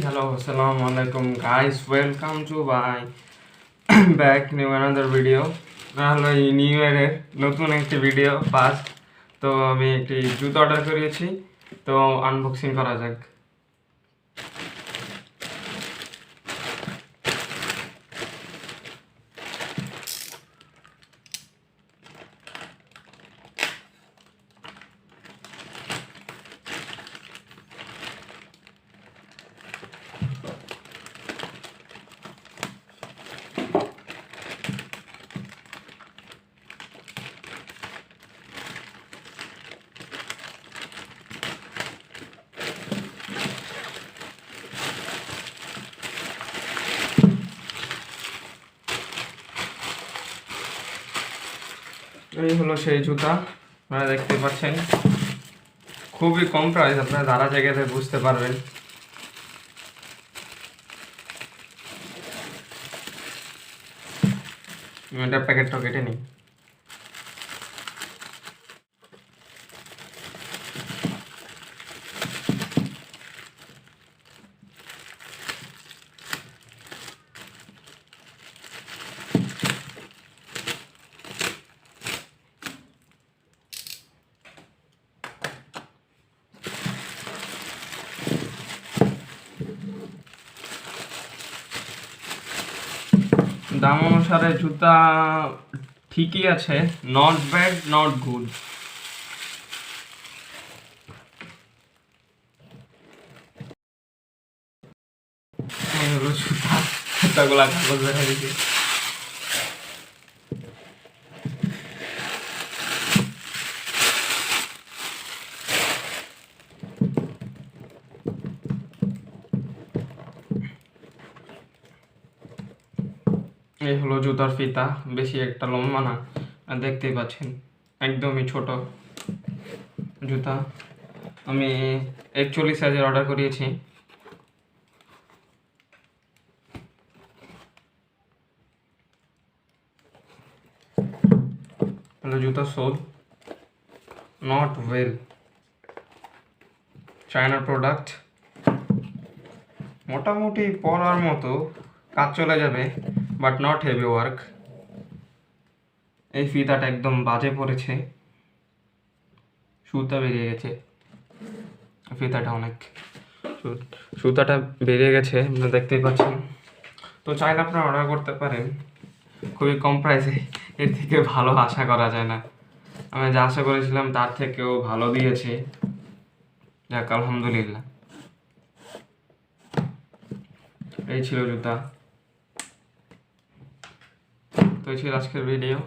hello, assalamu alaikum guys. Welcome to my back new another video. হলো এই new ইয়ারের নতুন একটি ভিডিও ফার্স্ট। তো আমি একটি জুতো অর্ডার করেছি, তো আনবক্সিং করা যাক। এই হলো সেই জুতা, আপনারা দেখতে পাচ্ছেন খুবই কম প্রাইস, আপনারা যারা জায়গাতে বুঝতে পারবেন। এটা প্যাকেটটা কেটে নিই। দাম অনুসারে জুতা ঠিকই আছে, নট ব্যাড নট গুড। জুতাগুলা কাগজ দেখা দিচ্ছে। এই হলো জুতার ফিতা, বেশি একটা লম্বা না, দেখতেই পাচ্ছেন একদমই ছোট জুতা। আমি 41 সাইজের অর্ডার করিয়েছি। হলো জুতার sole, not well, China product, মোটামুটি পরার মতো, কাজ চলে যাবে, বাট নট হেভি ওয়ার্ক। এই ফিতাটা একদম বাজে পড়েছে, সুতা বেরিয়ে গেছে, ফিতাটা অনেক সুতাটা বেরিয়ে গেছে, আপনারা দেখতেই পাচ্ছেন। তো চাইলে আপনারা অর্ডার করতে পারেন, খুবই কম প্রাইসে, এর থেকে ভালো আশা করা যায় না। আমি যা আশা করেছিলাম তার থেকেও ভালো দিয়েছে, যাক আলহামদুলিল্লাহ। এই ছিল জুতা, তো এই ছিল আজকের ভিডিও।